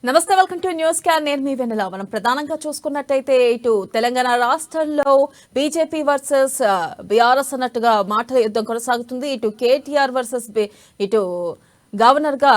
నమస్తే, welcome to news can. నేను మీ వెన్నెల. మనం ప్రధానంగా చూసుకున్నట్టయితే ఇటు తెలంగాణ రాష్ట్రంలో బీజేపీ వర్సెస్ బీఆర్ఎస్ అన్నట్టుగా మాటల యుద్ధం కొనసాగుతుంది. ఇటు కేటీఆర్ వర్సెస్ ఇటు గవర్నర్ గా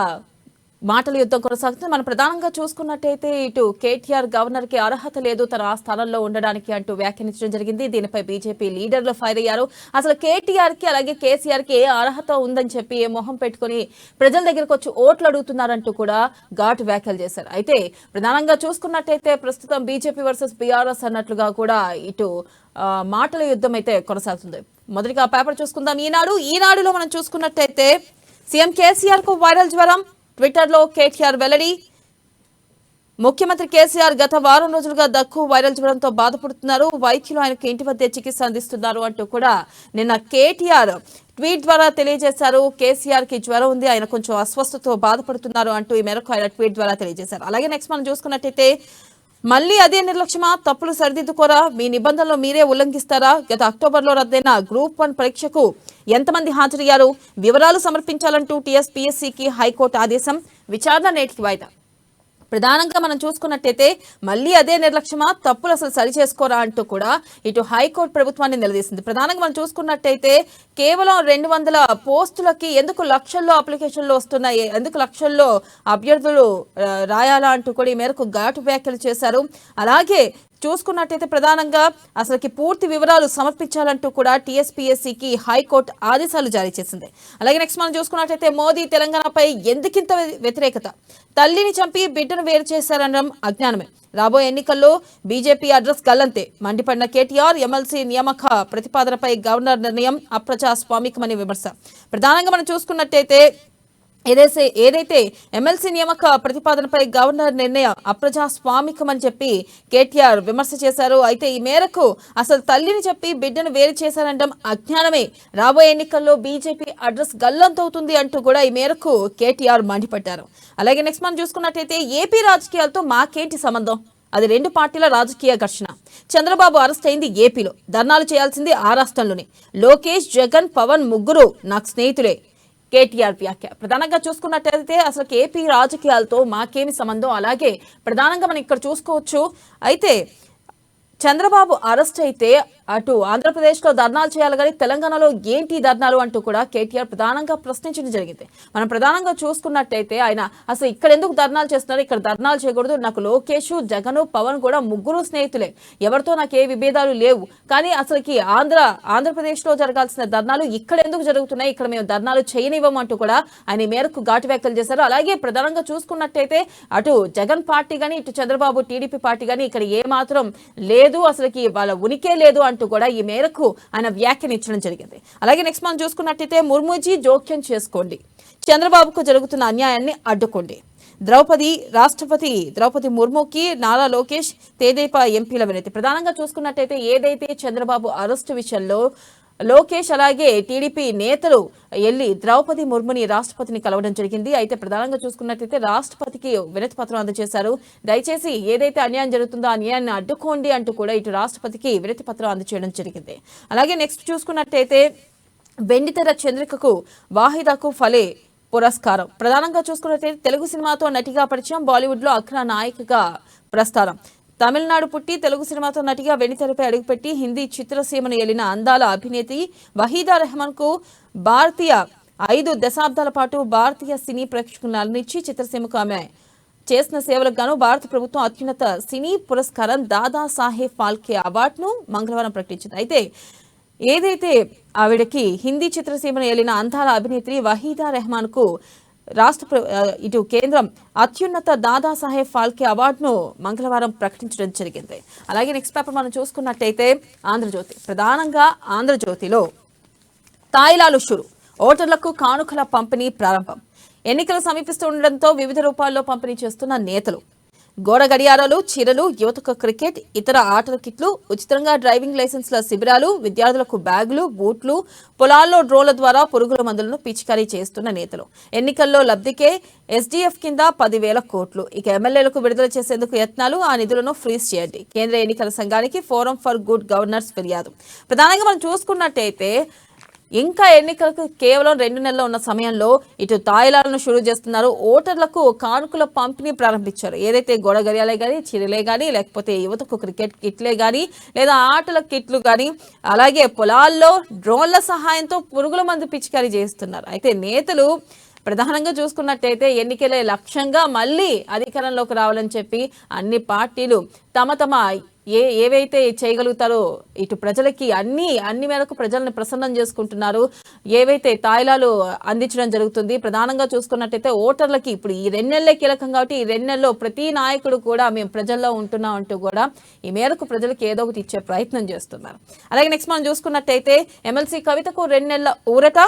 మాటల యుద్ధం కొనసాగుతుంది. మనం ప్రధానంగా చూసుకున్నట్టయితే ఇటు కేటీఆర్ గవర్నర్ కి అర్హత లేదు తన ఆ స్థానంలో ఉండడానికి అంటూ వ్యాఖ్యానించడం జరిగింది. దీనిపై బీజేపీ లీడర్లు ఫైర్ అయ్యారు. అసలు కేటీఆర్ కి అలాగే కేసీఆర్ కి ఏ అర్హత ఉందని చెప్పి ఏ మొహం పెట్టుకుని ప్రజల దగ్గరకు వచ్చి ఓట్లు అడుగుతున్నారంటూ కూడా ఘాటు వ్యాఖ్యలు చేశారు. అయితే ప్రధానంగా చూసుకున్నట్టయితే ప్రస్తుతం బీజేపీ వర్సెస్ బీఆర్ఎస్ అన్నట్లుగా కూడా ఇటు మాటల యుద్ధం అయితే కొనసాగుతుంది. మొదటిగా పేపర్ చూసుకుందాం. ఈనాడులో మనం చూసుకున్నట్టయితే సీఎం కేసీఆర్ కు వైరల్ జ్వరం, ట్విట్టర్ లో కేటీఆర్ వెల్లడి. ముఖ్యమంత్రి కేసీఆర్ గత వారం రోజులుగా దగ్గు, వైరల్ జ్వరంతో బాధపడుతున్నారు. వైద్యులు ఆయనకు ఇంటి వద్దే చికిత్స అందిస్తున్నారు అంటూ కూడా నిన్న కేటీఆర్ ట్వీట్ ద్వారా తెలియజేశారు. కేసీఆర్ కి జ్వరం ఉంది, ఆయన కొంచెం అస్వస్థతతో బాధపడుతున్నారు అంటూ ఈ మేరకు ఆయన ట్వీట్ ద్వారా తెలియజేశారు. అలాగే నెక్స్ట్ మనం చూసుకున్నట్టయితే మళ్లీ అదే నిర్లక్ష్యమా, తప్పులు సరిదిద్దుకోరా, మీ నిబంధనలు మీరే ఉల్లంఘిస్తారా, గత అక్టోబర్లో రద్దయిన గ్రూప్ 1 పరీక్షకు ఎంతమంది హాజరయ్యారు, వివరాలు సమర్పించాలంటూ టీఎస్పీఎస్సీకి హైకోర్టు ఆదేశం, విచారణ నేటికి వాయిదా. ప్రధానంగా మనం చూసుకున్నట్టయితే మళ్లీ అదే నిర్లక్ష్యమా, తప్పులు అసలు సరి చేసుకోరా అంటూ కూడా ఇటు హైకోర్టు ప్రభుత్వాన్ని నిలదీసింది. ప్రధానంగా మనం చూసుకున్నట్టయితే కేవలం 200 పోస్టులకి ఎందుకు లక్షల్లో అప్లికేషన్లు వస్తున్నాయి, ఎందుకు లక్షల్లో అభ్యర్థులు రాయాలా అంటూ కూడా ఈ మేరకు ఘాటు వ్యాఖ్యలు చేశారు. అలాగే చూసుకున్నట్టయితే ప్రధానంగా అసలుకి పూర్తి వివరాలు సమర్పించాలంటూ కూడా టీఎస్పీఎస్సీకి హైకోర్టు ఆదేశాలు జారీ చేసింది. అలాగే నెక్స్ట్ మనం చూసుకున్నట్టయితే మోదీ తెలంగాణపై ఎందుకింత వ్యతిరేకత, తల్లిని చంపి బిడ్డను వేరు చేశారనడం అజ్ఞానమే, రాబోయే ఎన్నికల్లో బీజేపీ అడ్రస్ గల్లంతే, మండిపడిన కేటీఆర్, ఎమ్మెల్సీ నియామక ప్రతిపాదనపై గవర్నర్ నిర్ణయం అప్రజాస్వామికమని విమర్శ. ప్రధానంగా మనం చూసుకున్నట్టయితే ఏదైతే ఎమ్మెల్సీ నియామక ప్రతిపాదనపై గవర్నర్ నిర్ణయం అప్రజాస్వామికమని చెప్పి కేటీఆర్ విమర్శ చేశారు. అయితే ఈ మేరకు అసలు తల్లిని చెప్పి బిడ్డను వేరు చేశారనడం అజ్ఞానమే, రాబోయే ఎన్నికల్లో బీజేపీ అడ్రస్ గల్లంతవుతుంది అంటూ కూడా ఈ మేరకు కేటీఆర్ మండిపడ్డారు. అలాగే నెక్స్ట్ మనం చూసుకున్నట్టయితే ఏపీ రాజకీయాలతో మాకేంటి సంబంధం, అది 2 పార్టీల రాజకీయ ఘర్షణ, చంద్రబాబు అరెస్ట్ అయింది ఏపీలో, ధర్నాలు చేయాల్సింది ఆ రాష్ట్రంలోనే, లోకేష్, జగన్, పవన్ ముగ్గురు నాకు స్నేహితులే, కేటీఆర్ వ్యాఖ్య. ప్రధానంగా చూసుకున్నట్టయితే అసలు ఏపీ రాజకీయాలతో మాకేమి సంబంధం. అలాగే ప్రధానంగా మనం ఇక్కడ చూసుకోవచ్చు. అయితే చంద్రబాబు అరెస్ట్ అయితే అటు ఆంధ్రప్రదేశ్లో ధర్నాలు చేయాలి కానీ తెలంగాణలో ఏంటి ధర్నాలు అంటూ కూడా కేటీఆర్ ప్రధానంగా ప్రశ్నించడం జరిగింది. మనం ప్రధానంగా చూసుకున్నట్టయితే ఆయన అసలు ఇక్కడ ఎందుకు ధర్నాలు చేస్తున్నారు, ఇక్కడ ధర్నాలు చేయకూడదు, నాకు లోకేష్, జగన్, పవన్ కూడా ముగ్గురు స్నేహితులే, ఎవరితో నాకు ఏ విభేదాలు లేవు, కానీ అసలుకి ఆంధ్రప్రదేశ్లో జరగాల్సిన ధర్నాలు ఇక్కడ ఎందుకు జరుగుతున్నాయి, ఇక్కడ మేము ధర్నాలు చేయనివ్వమంటూ కూడా ఆయన మేరకు ఘాటు వ్యాఖ్యలు చేశారు. అలాగే ప్రధానంగా చూసుకున్నట్టయితే అటు జగన్ పార్టీ కానీ ఇటు చంద్రబాబు టీడీపీ పార్టీ కానీ ఇక్కడ ఏ మాత్రం లేదు, అసలుకి వాళ్ళ ఉనికే లేదు అంటూ కూడా ఈ మేరకు ఆయన వ్యాఖ్యానించడం జరిగింది. అలాగే నెక్స్ట్ మనం చూసుకున్నట్టయితే ముర్ముజీ జోక్యం చేసుకోండి, చంద్రబాబుకు జరుగుతున్న అన్యాయాన్ని అడ్డుకోండి, రాష్ట్రపతి ద్రౌపది ముర్ముకి నారా లోకేష్, తెదేపా ఎంపీల వినతి. ప్రధానంగా చూసుకున్నట్టయితే ఏదైతే చంద్రబాబు అరెస్టు విషయంలో లోకేష్ అలాగే టీడీపీ నేతలు వెళ్లి ద్రౌపది ముర్ముని రాష్ట్రపతిని కలవడం జరిగింది. అయితే ప్రధానంగా చూసుకున్నట్లయితే రాష్ట్రపతికి వినతి పత్రం అందజేశారు. దయచేసి ఏదైతే అన్యాయం జరుగుతుందో ఆ అన్యాయాన్ని అడ్డుకోండి అంటూ కూడా ఇటు రాష్ట్రపతికి వినతి పత్రం అందజేయడం జరిగింది. అలాగే నెక్స్ట్ చూసుకున్నట్టయితే వెండితెర చంద్రికకు వాహిదాకు ఫలే పురస్కారం. ప్రధానంగా చూసుకున్నట్లయితే తెలుగు సినిమాతో నటిగా పరిచయం, బాలీవుడ్ లో అగ్ర నాయికగా ప్రస్థానం, తమిళనాడు పుట్టి తెలుగు సినిమాతో నటిగా వెండితెరపై అడుగుపెట్టి హిందీ చిత్రసీమను ఏలిన అందాల అభినేత్రి వహీదా రెహమాన్ కు 5 దశాబ్దాల పాటు భారతీయ సినీ ప్రేక్షకులను అలరించి చిత్రసీమకు ఆమె చేసిన సేవలకు గాను భారత ప్రభుత్వం అత్యున్నత సినీ పురస్కారం దాదా సాహెబ్ ఫాల్కే అవార్డును మంగళవారం ప్రకటించింది. అయితే ఏదైతే ఆవిడకి హిందీ చిత్రసీమను ఏలిన అందాల అభినేత్రి వహీదా రెహమాన్ కు ఇటు కేంద్రం అత్యున్నత దాదాసాహెబ్ ఫాల్కే అవార్డును మంగళవారం ప్రకటించడం జరిగింది. అలాగే నెక్స్ట్ పేపర్ మనం చూసుకున్నట్టయితే ఆంధ్రజ్యోతి. ప్రధానంగా ఆంధ్రజ్యోతిలో తాయిలాలు షురు, ఓటర్లకు కానుకల పంపిణీ ప్రారంభం, ఎన్నికలు సమీపిస్తుండటంతో వివిధ రూపాల్లో పంపిణీ చేస్తున్న నేతలు, గోడ గడియారాలు, చీరలు, యువతకు క్రికెట్, ఇతర ఆటల కిట్లు, ఉచితంగా డ్రైవింగ్ లైసెన్స్ల శిబిరాలు, విద్యార్థులకు బ్యాగులు, బూట్లు, పొలాల్లో డ్రోన్ల ద్వారా పురుగుల మందులను పిచికారీ చేస్తున్న నేతలు, ఎన్నికల్లో లబ్ధికే ఎస్డీఎఫ్ కింద 10,000 కోట్లు, ఇక ఎమ్మెల్యేలకు విడుదల చేసేందుకు యత్నాలు, ఆ నిధులను ఫ్రీజ్ చేయండి, కేంద్ర ఎన్నికల సంఘానికి ఫోరం ఫర్ గుడ్ గవర్నర్స్ ఫిర్యాదు. ప్రధానంగా మనం చూసుకున్నట్టయితే ఇంకా ఎన్నికలకు కేవలం 2 నెలలు ఉన్న సమయంలో ఇటు తాయిలాలను షురూ చేస్తున్నారు. ఓటర్లకు కానుకల పంపిణీ ప్రారంభించారు. ఏదైతే గొడగరియాలే కానీ, చిరులే కానీ, లేకపోతే యువతకు క్రికెట్ కిట్లే కానీ, లేదా ఆటల కిట్లు కానీ, అలాగే పొలాల్లో డ్రోన్ల సహాయంతో పురుగుల మందు పిచికారీ చేస్తున్నారు. అయితే నేతలు ప్రధానంగా చూసుకున్నట్టయితే ఎన్నికలే లక్ష్యంగా మళ్ళీ అధికారంలోకి రావాలని చెప్పి అన్ని పార్టీలు తమ ఏవైతే చేయగలుగుతారో ఇటు ప్రజలకి అన్ని మేరకు ప్రజల్ని ప్రసన్నం చేసుకుంటున్నారు. ఏవైతే తాయిలాలు అందించడం జరుగుతుంది. ప్రధానంగా చూసుకున్నట్టయితే ఓటర్లకి ఇప్పుడు ఈ 2 నెలలే కీలకం కాబట్టి ఈ 2 నెలల్లో ప్రతి నాయకుడు కూడా మేము ప్రజల్లో ఉంటున్నాం అంటూ కూడా ఈ మేరకు ప్రజలకు ఏదో ఒకటి ఇచ్చే ప్రయత్నం చేస్తున్నారు. అలాగే నెక్స్ట్ మనం చూసుకున్నట్టయితే ఎమ్మెల్సీ కవితకు 2 నెలల ఊరట.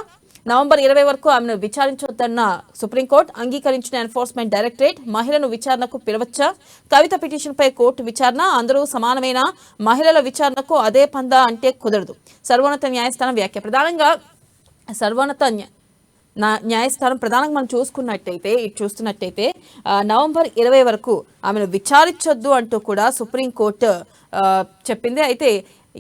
నవంబర్ 20 వరకు ఆమెను విచారించొద్దన్న సుప్రీంకోర్టు అంగీకరించిన ఎన్ఫోర్స్మెంట్ డైరెక్టరేట్. మహిళను విచారణకు పిలవచ్చా? కవిత పిటిషన్పై కోర్టు విచారణ. అందరూ సమానమైన మహిళల విచారణకు అదే పందా అంటే కుదరదు. సర్వోన్నత న్యాయస్థానం వ్యాఖ్య. ప్రధానంగా సర్వోన్నత న్యాయస్థానం ప్రధానంగా మనం చూస్తున్నట్టయితే నవంబర్ 20 వరకు ఆమెను విచారించొద్దు అంటూ కూడా సుప్రీంకోర్టు చెప్పింది. అయితే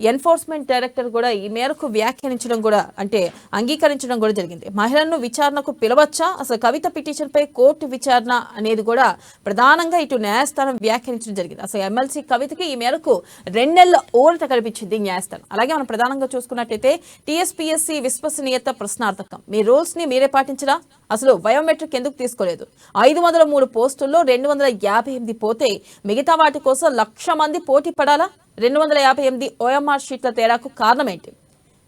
ఎన్ఫోర్స్మెంట్ డైరెక్టర్ కూడా ఈ మేరకు వ్యాఖ్యానించడం కూడా అంటే అంగీకరించడం కూడా జరిగింది. మహిళలను విచారణకు పిలవచ్చా? అసలు కవిత పిటిషన్పై కోర్టు విచారణ అనేది కూడా ప్రధానంగా ఇటు న్యాయస్థానం వ్యాఖ్యానించడం జరిగింది. అసలు ఎమ్మెల్సీ కవితకి ఈ మేరకు 2 నెలల ఊరట కల్పించింది న్యాయస్థానం. అలాగే మనం ప్రధానంగా చూసుకున్నట్టయితే టీఎస్పీఎస్సీ విశ్వసనీయత ప్రశ్నార్థకం. మీ రూల్స్ ని మీరే పాటించరా? అసలు బయోమెట్రిక్ ఎందుకు తీసుకోలేదు? 503 పోస్టుల్లో 258 పోతే మిగతా వాటి కోసం 1,00,000 మంది పోటీ పడాలా? 258 ఓఎంఆర్ షీట్ల తేడాకు కారణం ఏంటి?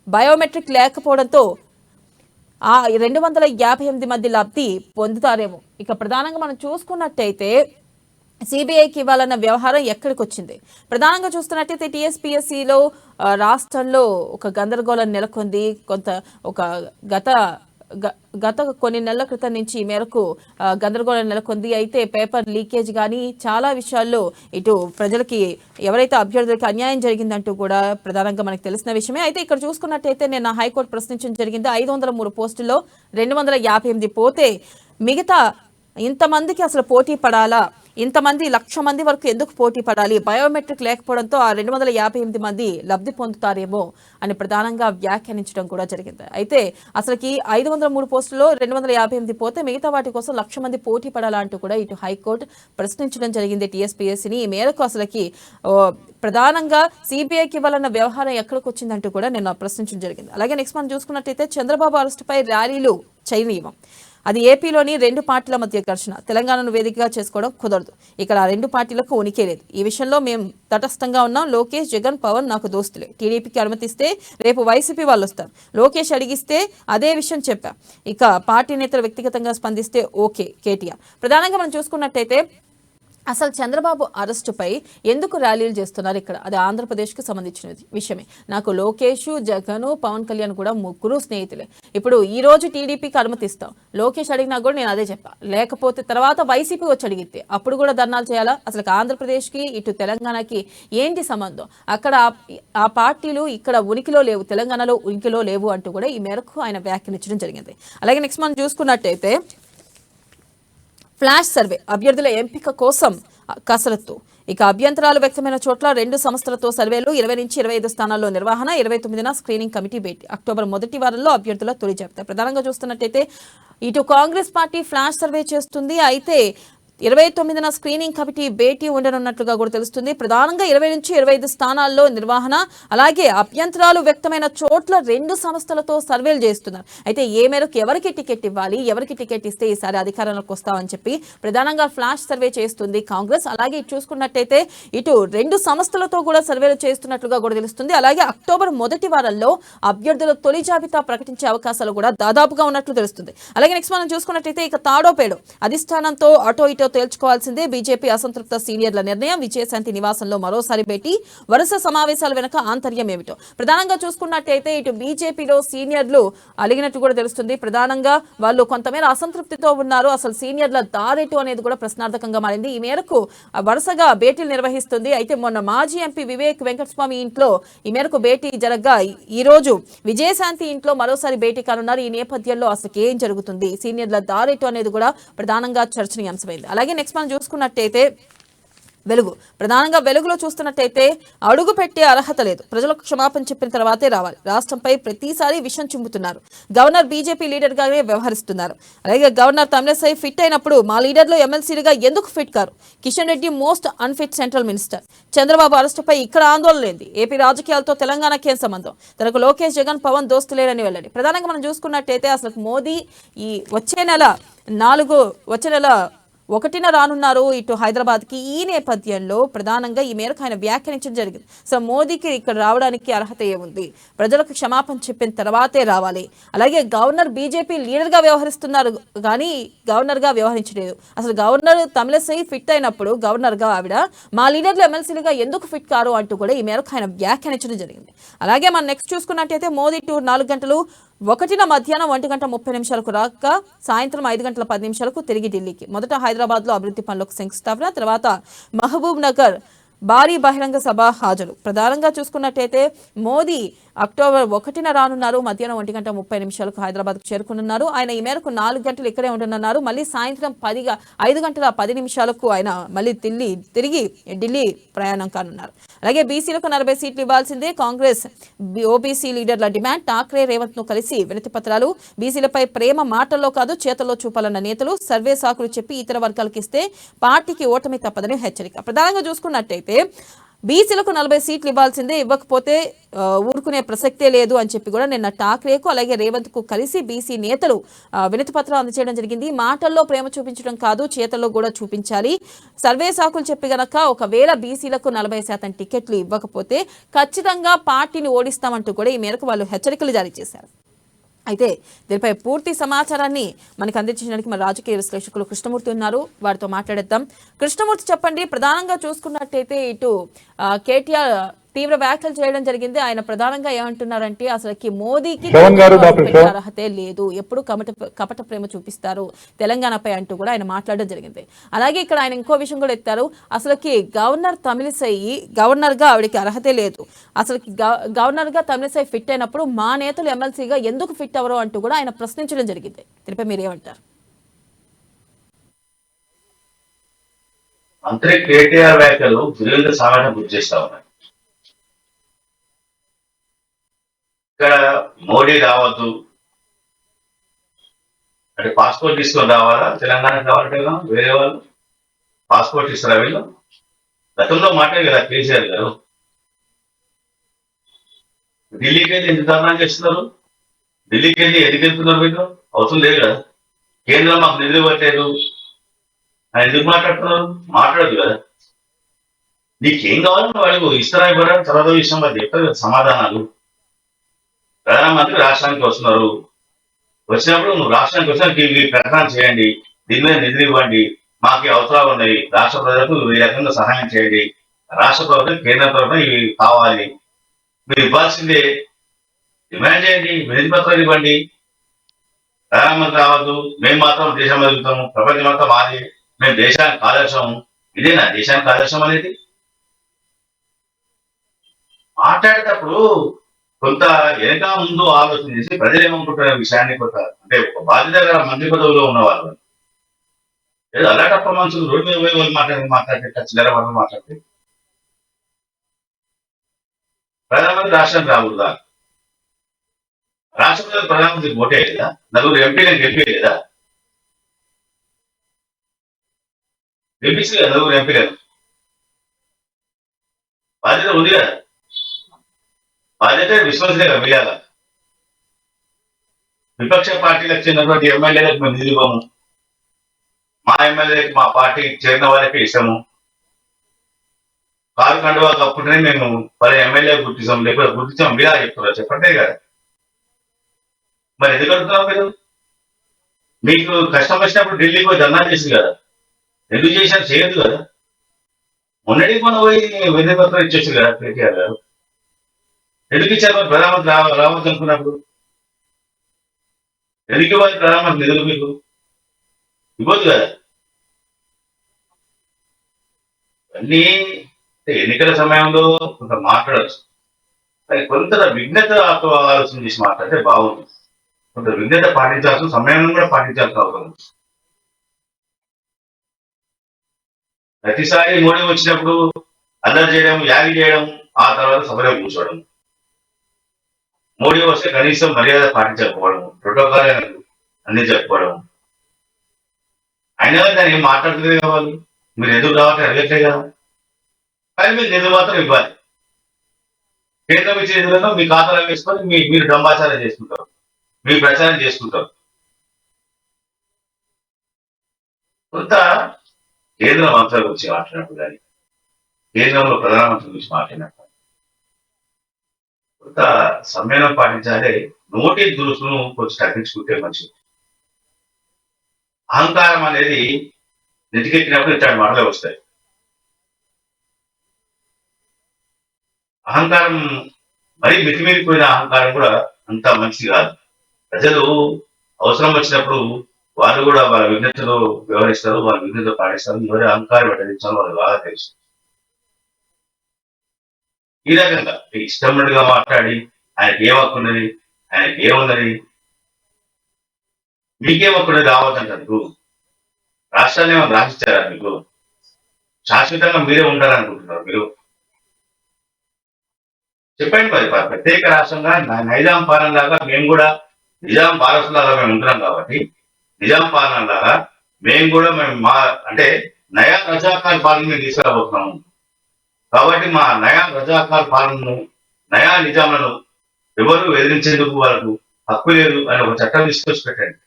బయోమెట్రిక్ లేకపోవడంతో ఆ 258 మంది లబ్ధి పొందుతారేమో. ఇక ప్రధానంగా మనం చూసుకున్నట్టయితే సిబిఐకి ఇవ్వాలన్న వ్యవహారం ఎక్కడికి వచ్చింది? ప్రధానంగా చూస్తున్నట్టయితే టీఎస్పీఎస్సీలో రాష్ట్రంలో ఒక గందరగోళం నెలకొంది. గత కొన్ని నెలల క్రితం నుంచి ఈ మేరకు గందరగోళం నెలకొంది. అయితే పేపర్ లీకేజ్ కానీ చాలా విషయాల్లో ఇటు ప్రజలకి ఎవరైతే అభ్యర్థులకి అన్యాయం జరిగిందంటూ కూడా ప్రధానంగా మనకు తెలిసిన విషయమే. అయితే ఇక్కడ చూసుకున్నట్టయితే నేను హైకోర్టు ప్రశ్నించడం జరిగింది. 503 పోస్టుల్లో 258 పోతే మిగతా ఇంతమందికి అసలు పోటీ పడాలా? ఇంతమంది 1,00,000 మంది వరకు ఎందుకు పోటీ పడాలి? బయోమెట్రిక్ లేకపోవడంతో ఆ 258 మంది లబ్ధి పొందుతారేమో అని ప్రధానంగా వ్యాఖ్యానించడం కూడా జరిగింది. అయితే అసలుకి 503 పోస్టుల్లో 258 పోతే మిగతా వాటి కోసం 1,00,000 మంది పోటీ పడాలా అంటూ కూడా ఇటు హైకోర్టు ప్రశ్నించడం జరిగింది టీఎస్పీఎస్సీని. ఈ మేరకు అసలుకి ప్రధానంగా సిబిఐకి ఇవ్వాలన్న వ్యవహారం ఎక్కడికి వచ్చిందంటూ కూడా నేను ప్రశ్నించడం జరిగింది. అలాగే నెక్స్ట్ మనం చూసుకున్నట్టయితే చంద్రబాబు అరెస్టుపై ర్యాలీలు చేయనీయం. అది ఏపీలోని 2 పార్టీల మధ్య ఘర్షణ. తెలంగాణను వేదికగా చేసుకోవడం కుదరదు. ఇక్కడ 2 పార్టీలకు ఉనికి లేదు. ఈ విషయంలో మేము తటస్థంగా ఉన్నాం. లోకేష్, జగన్, పవన్ నాకు దోస్తులే. టీడీపీకి అనుమతిస్తే రేపు వైసీపీ వాళ్ళు వస్తారు. లోకేష్ అడిగిస్తే అదే విషయం చెప్పా. ఇక పార్టీ నేతలు వ్యక్తిగతంగా స్పందిస్తే ఓకే. కేటీఆర్. ప్రధానంగా మనం చూసుకున్నట్టయితే అసలు చంద్రబాబు అరెస్టుపై ఎందుకు ర్యాలీలు చేస్తున్నారు? ఇక్కడ అది ఆంధ్రప్రదేశ్కు సంబంధించిన విషయమే. నాకు లోకేష్, జగన్, పవన్ కళ్యాణ్ కూడా ముగ్గురు స్నేహితులే. ఇప్పుడు ఈ రోజు టీడీపీకి అనుమతిస్తాం. లోకేష్ అడిగినా కూడా నేను అదే చెప్పా. లేకపోతే తర్వాత వైసీపీ వచ్చి అడిగితే అప్పుడు కూడా ధర్నాలు చేయాలా? అసలు ఆంధ్రప్రదేశ్కి ఇటు తెలంగాణకి ఏంటి సంబంధం? అక్కడ ఆ పార్టీలు ఇక్కడ ఉనికిలో లేవు, తెలంగాణలో ఉనికిలో లేవు అంటూ కూడా ఈ మేరకు ఆయన వ్యాఖ్యానించడం జరిగింది. అలాగే నెక్స్ట్ మనం చూసుకున్నట్టయితే ఫ్లాష్ సర్వే అభ్యర్థుల ఎంపిక కోసం కసరత్తు. ఇక అభ్యంతరాలు వ్యక్తమైన చోట్ల 2 సంస్థలతో సర్వేలు. 20 నుంచి 25 స్థానాల్లో నిర్వహణ. 29న స్క్రీనింగ్ కమిటీ భేటీ. అక్టోబర్ మొదటి వారంలో అభ్యర్థుల తొలి జాబితా. ప్రధానంగా చూస్తున్నట్టయితే ఇటు కాంగ్రెస్ పార్టీ ఫ్లాష్ సర్వే చేస్తుంది. అయితే 29న స్క్రీనింగ్ కమిటీ భేటీ ఉండనున్నట్లుగా కూడా తెలుస్తుంది. ప్రధానంగా 20 నుంచి 25 స్థానాల్లో నిర్వహణ. అలాగే అభ్యంతరాలు వ్యక్తమైన చోట్ల 2 సంస్థలతో సర్వేలు చేస్తున్నారు. అయితే ఏ మేరకు ఎవరికి టికెట్ ఇవ్వాలి, ఎవరికి టికెట్ ఇస్తే ఈసారి అధికారంలోకి వస్తామని చెప్పి ప్రధానంగా ఫ్లాష్ సర్వే చేస్తుంది కాంగ్రెస్. అలాగే చూసుకున్నట్టయితే ఇటు 2 సంస్థలతో కూడా సర్వేలు చేస్తున్నట్లుగా కూడా తెలుస్తుంది. అలాగే అక్టోబర్ మొదటి వారంలో అభ్యర్థుల తొలి జాబితా ప్రకటించే అవకాశాలు కూడా దాదాపుగా ఉన్నట్లు తెలుస్తుంది. అలాగే నెక్స్ట్ మనం చూసుకున్నట్టయితే ఇక తాడో పేడో అధిష్టానంతో అటో ఇటో తేల్చుకోవాల్సిందే. బీజేపీ అసంతృప్త సీనియర్ల నిర్ణయం. విజయశాంతి నివాసంలో మరోసారి భేటీ. వరుస సమావేశాల వెనుక ఆంతర్యం ఏమిటో ప్రధానంగా చూసుకున్నట్టయితే ఇటు బీజేపీలో సీనియర్లు అలిగినట్టు కూడా తెలుస్తుంది. ప్రధానంగా వాళ్ళు కొంతమేర అసంతృప్తితో ఉన్నారు. అసలు సీనియర్ల దారేటు అనేది కూడా ప్రశ్నార్థకంగా మారింది. ఈ మేరకు వరుసగా భేటీలు నిర్వహిస్తుంది. అయితే మొన్న మాజీ ఎంపీ వివేక్ వెంకటస్వామి ఇంట్లో ఈ మేరకు భేటీ జరగగా ఈ రోజు విజయశాంతి ఇంట్లో మరోసారి భేటీ కానున్నారు. ఈ నేపథ్యంలో అసలు ఏం జరుగుతుంది, సీనియర్ల దారేటు అనేది కూడా ప్రధానంగా చర్చనీయాంశమైంది. అలాగే నెక్స్ట్ మనం చూసుకున్నట్టయితే వెలుగు ప్రధానంగా వెలుగులో చూస్తున్నట్టయితే అడుగు పెట్టే అర్హత లేదు, ప్రజలకు క్షమాపణ చెప్పిన తర్వాతే రావాలి, రాష్ట్రంపై ప్రతిసారి విషం చింపుతున్నారు, గవర్నర్ బీజేపీ లీడర్ గానే వ్యవహరిస్తున్నారు, అలాగే గవర్నర్ తమిళసై ఫిట్ అయినప్పుడు మా లీడర్లు ఎమ్మెల్సీలుగా ఎందుకు ఫిట్ కారు, Kishan Reddy most unfit central minister, Chandrababu అరెస్టుపై ఇక్కడ ఆందోళన లేంది, ఏపీ రాజకీయాలతో తెలంగాణకి ఏం సంబంధం, తనకు లోకేష్ జగన్ పవన్ దోస్తులేరని వెళ్ళండి. ప్రధానంగా మనం చూసుకున్నట్టయితే అసలు మోదీ ఈ వచ్చే నెల 1న రానున్నారు ఇటు హైదరాబాద్కి. ఈ నేపథ్యంలో ప్రధానంగా ఈ మేరకు ఆయన వ్యాఖ్యానించడం జరిగింది. సో మోదీకి ఇక్కడ రావడానికి అర్హత ఏముంది, ప్రజలకు క్షమాపణ చెప్పిన తర్వాతే రావాలి, అలాగే గవర్నర్ బీజేపీ లీడర్గా వ్యవహరిస్తున్నారు కానీ గవర్నర్గా వ్యవహరించలేదు, అసలు గవర్నర్ తమిళసై ఫిట్ అయినప్పుడు గవర్నర్గా ఆవిడ మా లీడర్లు ఎమ్మెల్సీలుగా ఎందుకు ఫిట్ కారు అంటూ కూడా ఈ మేరకు ఆయన వ్యాఖ్యానించడం జరిగింది. అలాగే మనం నెక్స్ట్ చూసుకున్నట్టయితే మోదీ టూర్ 4 గంటలు, 1న మధ్యాహ్నం 1:30 రాక సాయంత్రం 5:10 తిరిగి ఢిల్లీకి. మొదట హైదరాబాద్ లో అభివృద్ధి పనులకు శంకుస్థాపన, తర్వాత మహబూబ్ నగర్ భారీ బహిరంగ సభ హాజరు. ప్రధానంగా చూసుకున్నట్టయితే మోదీ అక్టోబర్ 1న రానున్నారు, మధ్యాహ్నం 1:30 హైదరాబాద్కు చేరుకున్నారు. ఆయన ఈ మేరకు 4 గంటలు ఇక్కడే ఉండనున్నారు. మళ్ళీ సాయంత్రం 5:10 ఆయన మళ్ళీ తిరిగి ఢిల్లీ ప్రయాణం కానున్నారు. అలాగే బీసీలకు 40 సీట్లు ఇవ్వాల్సిందే కాంగ్రెస్ ఓబీసీ లీడర్ల డిమాండ్. ఠాక్రే రేవంత్ ను కలిసి వినతి పత్రాలు. బీసీలపై ప్రేమ మాటల్లో కాదు చేతల్లో చూపాలన్న నేతలు. సర్వే సాకులు చెప్పి ఇతర వర్గాలకు ఇస్తే పార్టీకి ఓటమి తప్పదని హెచ్చరిక. ప్రధానంగా చూసుకున్నట్టయితే బీసీలకు 40 సీట్లు ఇవ్వాల్సిందే, ఇవ్వకపోతే ఊరుకునే ప్రసక్తే లేదు అని చెప్పి కూడా నిన్న ఠాక్రేకు అలాగే రేవంత్ కు కలిసి బీసీ నేతలు వినతి పత్రాలు అందజేయడం జరిగింది. మాటల్లో ప్రేమ చూపించడం కాదు చేతల్లో కూడా చూపించాలి. సర్వే సాకులు చెప్పి గనక ఒకవేళ బీసీలకు 40% టికెట్లు ఇవ్వకపోతే ఖచ్చితంగా పార్టీని ఓడిస్తామంటూ కూడా ఈ మేరకు వాళ్ళు హెచ్చరికలు జారీ చేశారు. అయితే దీనిపై పూర్తి సమాచారాన్ని మనకు అందించడానికి మన రాజకీయ విశ్లేషకులు కృష్ణమూర్తి ఉన్నారు, వారితో మాట్లాడేద్దాం. కృష్ణమూర్తి చెప్పండి, ప్రధానంగా చూసుకున్నట్టయితే ఇటు కేటీఆర్ తీవ్ర వ్యాఖ్యలు చేయడం జరిగింది. ఆయన ప్రధానంగా ఏమంటున్నారంటే అసలుకి మోదీకి అర్హతే లేదు, ఎప్పుడు కపట ప్రేమ చూపిస్తారు తెలంగాణపై అంటూ కూడా ఆయన మాట్లాడడం జరిగింది. అలాగే ఇక్కడ ఆయన ఇంకో విషయం కూడా ఎత్తారు, అసలుకి గవర్నర్ తమిళిసై గవర్నర్ గా ఆవిడకి అర్హతే లేదు, అసలుకి గవర్నర్ గా తమిళిసై ఫిట్ అయినప్పుడు మా నేతలు ఎమ్మెల్సీగా ఎందుకు ఫిట్ అవరు అంటూ కూడా ఆయన ప్రశ్నించడం జరిగింది. దీనిపై మీరేమంటారు? మంత్రి కేటీఆర్ వ్యాఖ్యలు విలువైన సమాధానం గుర్తు చేస్తా ఉన్నాయి. ఇక్కడ మోడీ రావద్దు అంటే పాస్పోర్ట్ తీసుకొని రావాలా, తెలంగాణకు రావాలంటే వేరే వాళ్ళు పాస్పోర్ట్ ఇస్తారా? వీళ్ళు గతంలో మాట్లాడే కదా కేసీఆర్ గారు, ఢిల్లీకి వెళ్ళి ఎందుకు ధర్నా చేస్తున్నారు, ఢిల్లీకి వెళ్ళి ఎందుకు వెళ్తున్నారు, వీళ్ళు అవసరం లేదు కదా, కేంద్రం మాకు నిధులు ఇవ్వట్లేదు అని ఎందుకు మాట్లాడుతున్నారు? మాట్లాడదు కదా. నీకేం కావాలని వాళ్ళు ఇస్తారా ఇవ్వరా తర్వాత విషయం వాళ్ళు చెప్తారు కదా సమాధానాలు. ప్రధానమంత్రి రాష్ట్రానికి వస్తున్నారు, వచ్చినప్పుడు నువ్వు రాష్ట్రానికి వచ్చిన ప్రకటన చేయండి, దీని మీద నిధులు ఇవ్వండి, మాకు అవసరాలు ఉన్నాయి, రాష్ట్ర ప్రజలకు ఈ రకంగా సహాయం చేయండి, రాష్ట్ర ప్రభుత్వం కేంద్ర ప్రభుత్వం ఇవి కావాలి, మీరు ఇవ్వాల్సిందే, డిమాండ్ చేయండి, వినతి పత్రాలు ఇవ్వండి. ప్రధానమంత్రి రావద్దు, మేము మాత్రం దేశం ఎదుగుతాము, ప్రపంచం అంతా మాది, మేము దేశానికి ఆదర్శం. ఇదేనా దేశానికి ఆదర్శం అనేది? మాట్లాడేటప్పుడు కొంత వెనక ముందు ఆలోచన చేసి ప్రజలు ఏమనుకుంటున్న విషయాన్ని కొంత అంటే ఒక బాధ్యత మంత్రి పదవిలో ఉన్న వాళ్ళు ఏదో అలాంటప్ప మనుషులు రోడ్డు మీద పోయి వాళ్ళు మాట్లాడితే చిల్లర వాళ్ళు మాట్లాడితే ప్రధానమంత్రి రాష్ట్రానికి రాకూడదా? రాష్ట్రపతి ప్రధానమంత్రికి ఓటే లేదా? 4 ఎంపీలను గెలిపేదా? గెలిపించి కదా 4 ఎంపీలను, బాధ్యత ఉంది కదా, బాధ్యత విశ్వసనీయంగా మిగాల. విపక్ష పార్టీలకు చెందినటువంటి ఎమ్మెల్యేలకు మేము నిధులు ఇవ్వము, మా ఎమ్మెల్యేలకు మా పార్టీకి చేరిన వాళ్ళకి ఇష్టము, కారు కండువా కప్పుంటేనే మేము 10 ఎమ్మెల్యే గుర్తించాం, లేకపోతే గుర్తించాం మీరా చెప్తున్నారు, చెప్పండి కదా. మరి ఎందుకు అడుగుతున్నాం మీరు? మీకు కష్టం వచ్చినప్పుడు ఢిల్లీకి పోయి ధర్నా చేసింది కదా, ఎందుకు చేశారు? చేయదు కదా. మొన్నటికి మొన్న పోయి వినతి పత్రం ఇచ్చేసి కదా కేటీఆర్ గారు. ఎందుకు ఇచ్చారు మరి ప్రధానమంత్రి రావద్దు అనుకున్నప్పుడు? ఎందుకు ఇవ్వాలి ప్రధానమంత్రి నిధులు? మీకు ఇవ్వద్దు కదా. అన్నీ ఎన్నికల సమయంలో కొంత మాట్లాడచ్చు, కానీ కొంత విఘ్నత ఆలోచన చేసి మాట్లాడితే బాగుంటుంది. కొంత విఘ్నత పాటించాల్సిన సమయంలో కూడా పాటించాల్సిన అవసరం. ప్రతిసారి మోడీ వచ్చినప్పుడు అల్లరి చేయడం, యాగి చేయడం, ఆ తర్వాత సభలో కూర్చోవడం. మోడీ వస్తే కనీసం మర్యాద పాటించకపోవడం, ప్రోటోకాల్ అన్ని చెప్పుకోవడం. అయినా కానీ దాన్ని ఏం మాట్లాడుతుంది కదా వాళ్ళు. మీరు ఎందుకు రావాలని అడగట్లే కదా. కానీ మీరు నిధులు మాత్రం ఇవ్వాలి. కేంద్రం ఇచ్చే నిధులను మీ ఖాతాలో వేసుకొని మీరు డంబాచారం చేసుకుంటారు, మీ ప్రచారం చేసుకుంటారు. కొంత కేంద్ర మంత్రుల గురించి మాట్లాడినప్పుడు కానీ, కేంద్రంలో ప్రధానమంత్రి గురించి మాట్లాడినప్పుడు కొంత సమ్మేళనం పాటించాలి. నోటి దురుసును కొంచెం తగ్గించుకుంటే మంచిది. అహంకారం అనేది నెతికెక్కినప్పుడు ఇట్లాంటి మాటలే వస్తాయి. అహంకారం మరీ మితిమీరిపోయిన అహంకారం కూడా అంత మంచిది కాదు. ప్రజలు అవసరం వచ్చినప్పుడు వాళ్ళు కూడా వాళ్ళ విజ్ఞతలో వ్యవహరిస్తారు, వాళ్ళ విజ్ఞతలో పాటిస్తారు. ఎవరి అహంకారం పెట్టించాలో వాళ్ళు బాగా తెలుసు. ఈ రకంగా ఇష్టముడిగా మాట్లాడి ఆయనకి ఏం హక్కున్నది, ఆయనకి ఏమున్నది, మీకేం హక్కున్నది రావద్దంటారు. రాష్ట్రాన్ని ఏమైనా రాసిస్తారా మీకు? శాశ్వతంగా మీరే ఉంటారనుకుంటున్నారు మీరు? చెప్పండి మరి. ప్రత్యేక రాష్ట్రంగా నైజాం పాలన లాగా మేము కూడా నిజాం పాలసలాగా మేము ఉంటున్నాం కాబట్టి, నిజాం పాలన లాగా మేము కూడా మా అంటే నయా రజాకార్ పాలన మేము తీసుకురాబోతున్నాము. కాబట్టి మా నయా రజాకార్ పాలనను, నయా నిజాంలను ఎవరు ఎదిరించేందుకు వాళ్ళకు హక్కు లేదు అని ఒక చట్టం తీసుకొచ్చి పెట్టండి.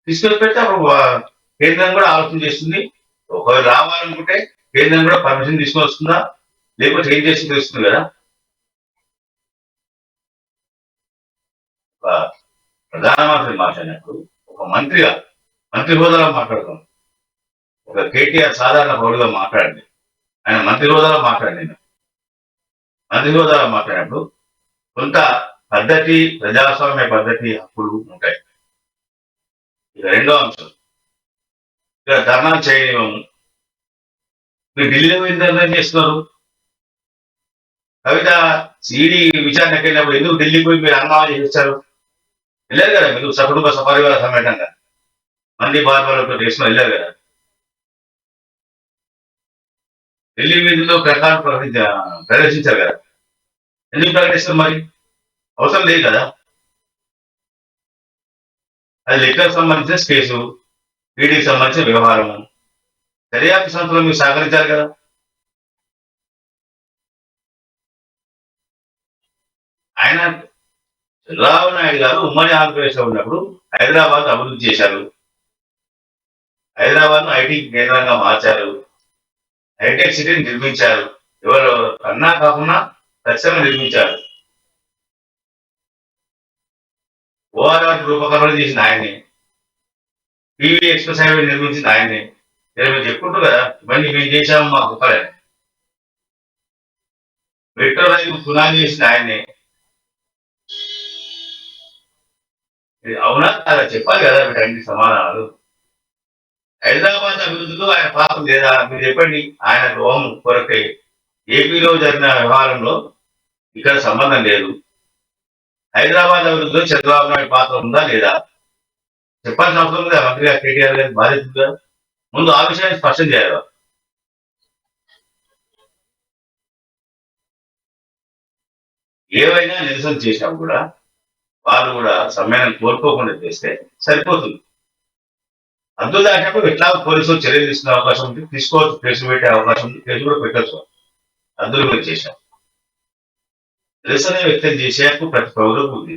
తీసుకొచ్చి పెడితే అప్పుడు కేంద్రం కూడా ఆలోచన చేస్తుంది. ఒకవేళ రావాలనుకుంటే కేంద్రం కూడా పర్మిషన్ తీసుకొని వస్తుందా, లేకపోతే ఏం చేసి తెలుస్తుంది కదా. ఒక ప్రధానమంత్రి మాట్లాడినప్పుడు ఒక మంత్రిగా, మంత్రి హోదాలో మాట్లాడతాం. ఒక కేటీఆర్ సాధారణ పౌరుగా మాట్లాడండి, ఆయన మంత్రి హోదాలో మాట్లాడండి. మంత్రి హోదాలో మాట్లాడినప్పుడు కొంత పద్ధతి, ప్రజాస్వామ్య పద్ధతి, హక్కులు ఉంటాయి. ఇక రెండో అంశం, ఇక ధర్నా చేయనివ్వము. మీరు ఢిల్లీలో పోయి ధర్నా చేస్తున్నారు. కవిత సిడి విచారణకు వెళ్ళినప్పుడు ఎందుకు ఢిల్లీ పోయి మీరు హంగామా చేస్తారు? వెళ్ళారు కదా మీరు సకుటుంబ సపరివార సమేతంగా మంది బార్బర్లతో చేసుకుని వెళ్ళారు కదా. ఢిల్లీ వీధిలో ప్రకారం ప్రదర్శించారు కదా. ఎందుకు ప్రకటిస్తారు మరి? అవసరం లేదు కదా. అది లెక్కకు సంబంధించిన కేసు, ఈడీకి సంబంధించిన వ్యవహారం, దర్యాప్తు సంస్థలో మీరు సహకరించారు కదా. ఆయన చంద్రబాబు నాయుడు గారు ఉమ్మడి ఆంధ్రప్రదేశ్ లో ఉన్నప్పుడు హైదరాబాద్ అభివృద్ధి చేశారు. హైదరాబాద్ ను ఐటీ కేంద్రంగా మార్చారు. హైటెక్ సిటీని నిర్మించారు. ఎవరు అన్నా కాకుండా ఖచ్చితంగా నిర్మించారు. ఓఆర్ఆర్ రూపకల్పన చేసిన ఆయన్ని, టీవీ ఎక్స్ప్రెస్ హైవే నిర్మించిన ఆయన్ని. మీరు చెప్పుకుంటారు కదా ఇవన్నీ మేము చేశాము మా కుక్కలే. మెట్రో రైలు పునాది చేసిన ఆయన్ని. అవునా అలా చెప్పాలి కదా వీటన్ని సమాధానాలు. హైదరాబాద్ అభివృద్ధిలో ఆయన పాత్ర లేదా మీరు చెప్పండి. ఆయన హోం కొరకే ఏపీలో జరిగిన వ్యవహారంలో ఇక్కడ సంబంధం లేదు. హైదరాబాద్ అభివృద్ధిలో చంద్రబాబు నాయుడు పాత్ర ఉందా లేదా చెప్పాల్సిన అవసరం ఉంది. మంత్రిగా కేటీఆర్ గారి బాధ్యత ముందు ఆ విషయాన్ని స్పష్టం చేయాలి. ఏవైనా నిరసన చేసినప్పుడు కూడా వాళ్ళు కూడా సమ్మేళనం కోరుకోకుండా చేస్తే సరిపోతుంది. అందులో దాటినప్పుడు ఎట్లా పోలీసులు చర్యలు తీసుకునే అవకాశం ఉంది, తీసుకోవచ్చు, కేసులు పెట్టే అవకాశం ఉంది, కేసు కూడా పెట్టచ్చు. అందులో మీరు చేశాం. నిరసన వ్యక్తం చేసే హక్కు ప్రతి పౌరులకు ఉంది.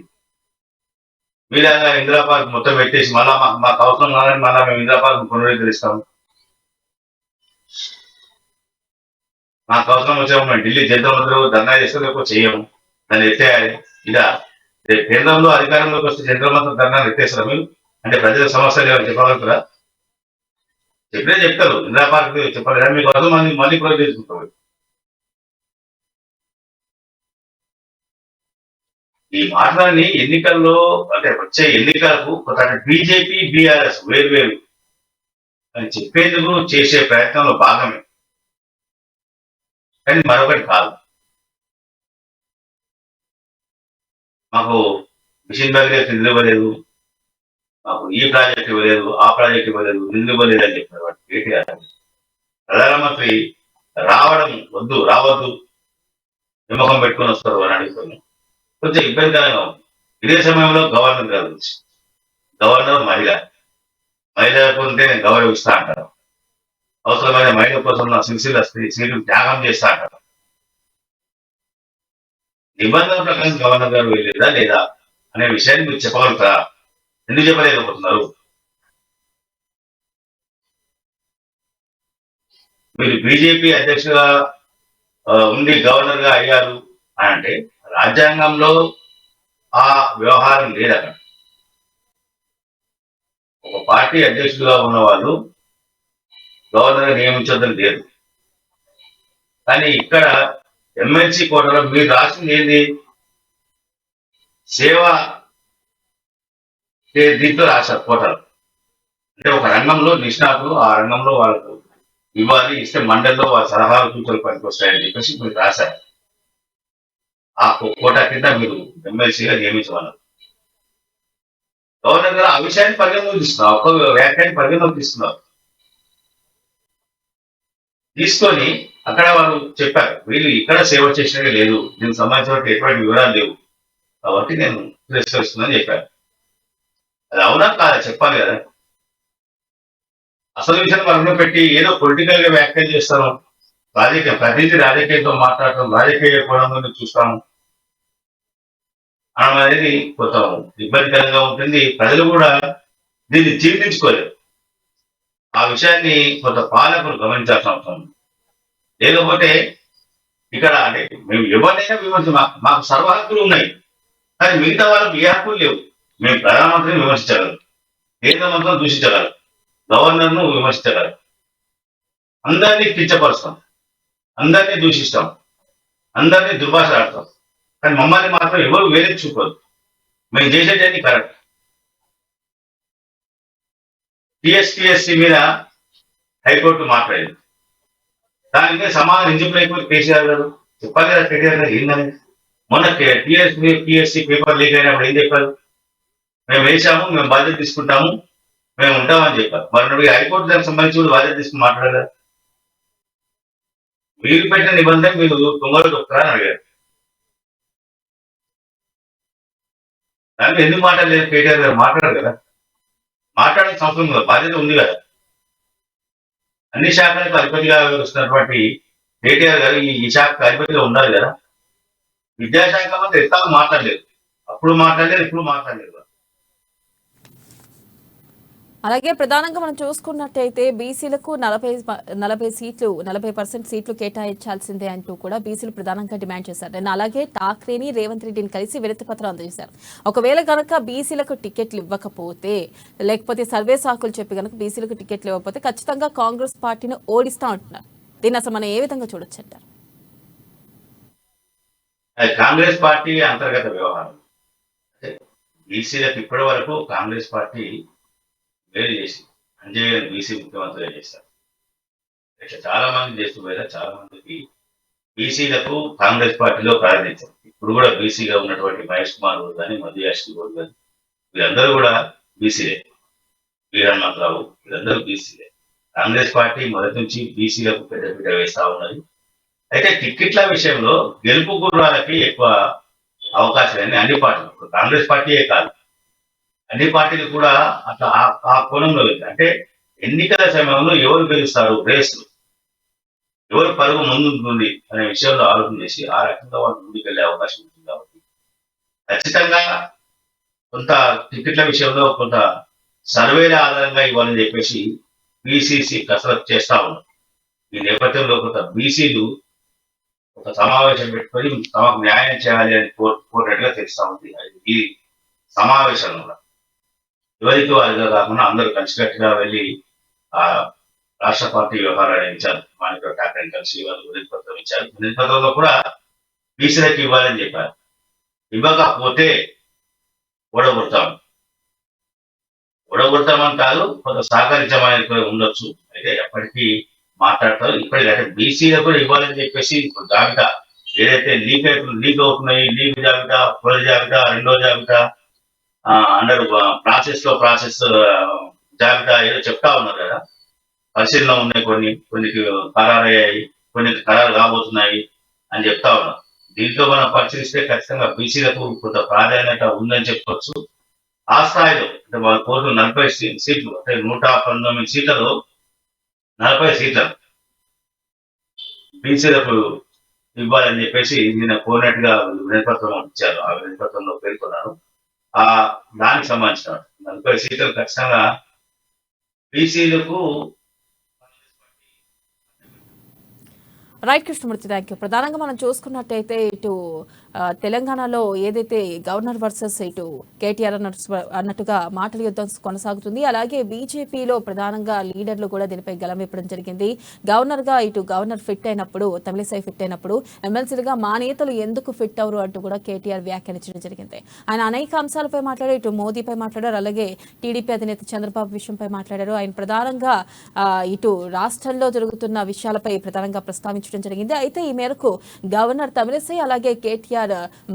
మీలాగా ఇందిరా పార్క్ మొత్తం పెట్టేసి మళ్ళా మాకు అవసరం కాదని మళ్ళా మేము ఇందిరా పార్క్ పునరుద్ధరిస్తాము. మాకు అవసరం వచ్చాము మేము ఢిల్లీ జంతర్ మందిలో ధర్నా చేస్తే లేకపోతే చేయము, దాన్ని ఎత్తేయాలి. ఇలా కేంద్రంలో అధికారంలోకి వస్తే జంతర్ మంత్రులు ధర్నా ఎత్తేస్తారా మీరు? అంటే ప్రజల సమస్యలు ఏమైనా చెప్పగలుగుతారా? చెప్పినా చెప్తారు. ఇందిరా పార్క్ చెప్పలేదు మీకు అర్థం మళ్ళీ ప్రొజెక్ట్ చేసుకుంటారు. ఈ మాటలన్నీ ఎన్నికల్లో అంటే వచ్చే ఎన్నికలకు ఒక బీజేపీ, బీఆర్ఎస్ వేరు అని చెప్పేందుకు చేసే ప్రయత్నంలో భాగమే, కానీ మరొకటి కాదు. మాకు మిషన్ బదిలీ నిలవలేదు, మాకు ఈ ప్రాజెక్ట్ ఇవ్వలేదు, ఆ ప్రాజెక్ట్ ఇవ్వలేదు, నిధులు ఇవ్వలేదు అని చెప్పారు వాటి కేటీఆర్. ప్రధానమంత్రి రావడం వద్దు, రావద్దు, నిమ్మకం పెట్టుకొని వస్తారు అని అడుగుతున్నాం. కొంచెం ఇబ్బందికరంగా ఉంది. ఇదే సమయంలో గవర్నర్ గారు వచ్చి, గవర్నర్ మహిళ, మహిళ కొంటే నేను గౌరవిస్తా అంటారు. అవసరమైన మహిళ కోసం నా సిరిసిల్ల సీట్లు త్యాగం చేస్తా అంటారు. నిబంధన ప్రకారం గవర్నర్ గారు వెళ్ళేదా లేదా అనే విషయాన్ని మీరు చెప్పగలుగుతారా? ఎందుకు చెప్పలేకపోతున్నారు? మీరు బీజేపీ అధ్యక్షుగా ఉండి గవర్నర్ గా అయ్యారు అని అంటే రాజ్యాంగంలో ఆ వ్యవహారం లేదు అక్కడ. ఒక పార్టీ అధ్యక్షులుగా ఉన్న వాళ్ళు గవర్నర్ నియమించొద్దని లేదు. కానీ ఇక్కడ ఎమ్మెల్సీ కోటలో మీరు రాసింది ఏంది? సేవ దీంట్లో రాశారు కోటలు. అంటే ఒక రంగంలో నిష్ణాతులు ఆ రంగంలో వాళ్ళకు ఇవ్వాలి, ఇస్తే మండలిలో వాళ్ళ సలహాలు సూచనలు పనికొస్తాయని చెప్పేసి మీరు రాశారు. ఆ కోటా కింద మీరు ఎమ్మెల్సీగా నియమించమన్నారు. గవర్నర్ గారు ఆ విషయాన్ని పరిగణలోకి తీసుకున్నారు, ఒక్క వ్యాఖ్యాన్ని పరిగణలోకి తీసుకున్నారు. తీసుకొని అక్కడ వారు చెప్పారు, వీళ్ళు ఇక్కడ సేవ చేసినవి లేదు, దీనికి సంబంధించిన ఎటువంటి వివరాలు లేవు, కాబట్టి నేను తిరస్కరిస్తుందని చెప్పారు. అది అవునా కాదా చెప్పాలి కదా. అసలు విషయం పరుగున పెట్టి ఏదో పొలిటికల్ గా వ్యాఖ్యలు చేస్తాను, ప్రతినిధి రాజకీయంతో మాట్లాడటం, రాజకీయ కోణంలో చూస్తాము అనడం అనేది కొంత ఇబ్బందికరంగా ఉంటుంది. ప్రజలు కూడా దీన్ని జీర్ణించుకోలేరు. ఆ విషయాన్ని కొంత పాలకులు గమనించాల్సిన అవసరం ఉంది. లేకపోతే ఇక్కడ అంటే మేము ఎవరినైనా విమర్శ, మాకు సర్వ హక్కులు ఉన్నాయి, కానీ మిగతా వాళ్ళకి ఏ హక్కులు లేవు. మేము ప్రధానమంత్రిని విమర్శించగలం, కేంద్ర మంత్రులను దూషించగలం, గవర్నర్ ను విమర్శించగలం, అందరినీ కించపరుస్తాం, అందరినీ దూషిస్తాం, అందరినీ దుర్భాష ఆడతాం. కానీ మమ్మల్ని మాత్రం ఎవరు వేరే చూపరు. మేము చేసేటన్ని కరెక్ట్. టీఎస్పీఎస్సీ మీద హైకోర్టు మాట్లాడింది, దాని మీద సమాధానం ఎందుకు లేకపోతే కేసీఆర్ గారు చెప్పాలి కదా. కేటీఆర్ గారు ఏందని మొన్న టీఎస్పీఎస్సీ పేపర్ లీక్ అయినప్పుడు ఏం చెప్పారు? మేము వేసాము, మేము బాధ్యత తీసుకుంటాము, మేము ఉంటామని చెప్పారు. మరి హైకోర్టు దానికి సంబంధించి కూడా బాధ్యత తీసుకుని మాట్లాడారు. మీరు పెట్టిన నిబంధన మీరు దొంగలు దొక్కుతారని అడిగారు. దాంట్లో ఎందుకు మాట్లాడలేదు? కేటీఆర్ గారు మాట్లాడారు కదా, మాట్లాడాల్సిన అవసరం కదా, బాధ్యత ఉంది కదా. అన్ని శాఖలకు అధిపతిగా వ్యవహరిస్తున్నటువంటి కేటీఆర్ గారు ఈ శాఖకు అధిపతిగా ఉండాలి కదా. విద్యాశాఖ మంత్రి ఎట్లా మాట్లాడలేదు, అప్పుడు మాట్లాడలేదు, ఇప్పుడు మాట్లాడలేదు. అలాగే ప్రధానంగా మనం చూసుకున్నట్టయితే బీసీలకు 40% సీట్లు కేటాయించాల్సిందే అంటూ కూడా బీసీలు ప్రధానంగా డిమాండ్ చేశారు. నేను అలాగే ఠాక్రేని రేవంత్ రెడ్డిని కలిసి వినతి పత్రం అందజేశారు. ఒకవేళ కనుక బీసీలకు టికెట్లు ఇవ్వకపోతే, లేకపోతే సర్వే సాకులు చెప్పి కనుక బీసీలకు టికెట్లు ఇవ్వకపోతే ఖచ్చితంగా కాంగ్రెస్ పార్టీని ఓడిస్తా అంటున్నారు. దీన్ని అసలు మనం ఏ విధంగా చూడొచ్చు అంటారు? కాంగ్రెస్ పార్టీ అంతర్గత వ్యవహారం. బీసీలకు ఇప్పటి వరకు కాంగ్రెస్ పార్టీ వేరు చేసి అంజయ్య బీసీ ముఖ్యమంత్రిగా చేశారు. ఇట్లా చాలా మంది చేస్తూ పోయినా చాలా మందికి బీసీలకు కాంగ్రెస్ పార్టీలో ప్రారంభించారు. ఇప్పుడు కూడా బీసీగా ఉన్నటువంటి మహేష్ కుమార్ గౌడ్ కానీ, మధు యాష్కి గౌడ్ కానీ, వీళ్ళందరూ కూడా బీసీలే. వీరహనుమంతరావు, వీళ్ళందరూ బీసీలే. కాంగ్రెస్ పార్టీ మొదటి నుంచి బీసీలకు పెద్దపీట వేస్తా ఉన్నది. అయితే టిక్కెట్ల విషయంలో గెలుపు గుర్రాలకి ఎక్కువ అవకాశాలని అన్ని పార్టీలు, కాంగ్రెస్ పార్టీయే కాదు అన్ని పార్టీలు కూడా అట్లా ఆ కోణంలో వెళ్తాయి. అంటే ఎన్నికల సమయంలో ఎవరు గెలుస్తారు, రేసు ఎవరు పరుగు ముందుంటుంది అనే విషయంలో ఆలోచన చేసి ఆ రకంగా వాళ్ళు ముందుకెళ్లే అవకాశం ఉంటుంది. కాబట్టి ఖచ్చితంగా కొంత టికెట్ల విషయంలో కొంత సర్వేల ఆధారంగా ఇవ్వాలని చెప్పేసి బీసీసీ కసరత్తు చేస్తా ఉన్నారు. ఈ నేపథ్యంలో కొంత బీసీలు ఒక సమావేశం పెట్టుకొని తమకు న్యాయం చేయాలి అని కోరినట్టుగా తెలుస్తా ఉంది. ఈ సమావేశంలో కూడా ఎవరికి వారిగా కాకుండా అందరూ కలిసికట్టుగా వెళ్ళి ఆ రాష్ట్ర పార్టీ వ్యవహారాలు ఇచ్చారు. మాణిక్రావు ఠాకరేని కలిసి వాళ్ళు వినతి పత్రం ఇచ్చారు. వినతి పత్రంలో కూడా బీసీలకు ఇవ్వాలని చెప్పారు. ఇవ్వకపోతే ఓడగొడతామని కాదు, కొంత సహకరించమని ఉండొచ్చు. అయితే ఎప్పటికీ మాట్లాడతారు. ఇప్పటికంటే బీసీలకు కూడా ఇవ్వాలని చెప్పేసి జాబితా ఏదైతే లీక్ అవుతున్నాయి, లీక్ జాబితా, పొలి జాబితా, రెండో జాబితా, అండర్ ప్రాసెస్ జాబితా ఏదో చెప్తా ఉన్నారు కదా. పరిశీలన ఉన్నాయి, కొన్ని ఖరారయ్యాయి, కొన్ని ఖరారు కాబోతున్నాయి అని చెప్తా ఉన్నారు. దీంట్లో మనం పరిశీలిస్తే ఖచ్చితంగా బీసీలకు కొంత ప్రాధాన్యత ఉందని చెప్పొచ్చు. ఆ స్థాయిలో అంటే వాళ్ళ కోర్టు 40 సీట్లు అంటే 119 సీట్లలో 40 సీట్ల బీసీలకు ఇవ్వాలని చెప్పేసి నిన్న కోరినట్టుగా వినతిపత్రం ఇచ్చారు. ఆ వినతిపత్రంలో పేర్కొన్నారు. ఆ దానికి సంబంధించిన 40 సీట్లు ఖచ్చితంగా బీసీలకు. Right Krishnamurthy, thank you. ప్రధానంగా మనం చూసుకున్నట్టయితే ఇటు తెలంగాణలో ఏదైతే గవర్నర్ వర్సెస్ ఇటు కేటీఆర్ అన్నట్టుగా మాటల యుద్ధం కొనసాగుతుంది. అలాగే బీజేపీలో ప్రధానంగా లీడర్లు కూడా దీనిపై గలం ఇప్పడం జరిగింది. గవర్నర్గా ఇటు గవర్నర్ ఫిట్ అయినప్పుడు, తమిళిసై ఫిట్ అయినప్పుడు ఎమ్మెల్సీలుగా మా నేతలు ఎందుకు ఫిట్ అవరు అంటూ కూడా కేటీఆర్ వ్యాఖ్యానించడం జరిగింది. ఆయన అనేక అంశాలపై మాట్లాడారు. ఇటు మోదీపై మాట్లాడారు, అలాగే టీడీపీ అధినేత చంద్రబాబు విషయంపై మాట్లాడారు. ఆయన ప్రధానంగా ఇటు రాష్ట్రంలో జరుగుతున్న విషయాలపై ప్రధానంగా ప్రస్తావించడం జరిగింది. అయితే ఈ మేరకు గవర్నర్ తమిళిసై అలాగే కేటీఆర్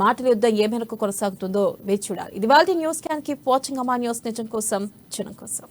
మాటల యుద్ధం ఏ మేరకు కొనసాగుతుందో వేచి చూడాలి. ఇది వాళ్ళ news. Can keep watching Ama news, నిజం కోసం జనం కోసం.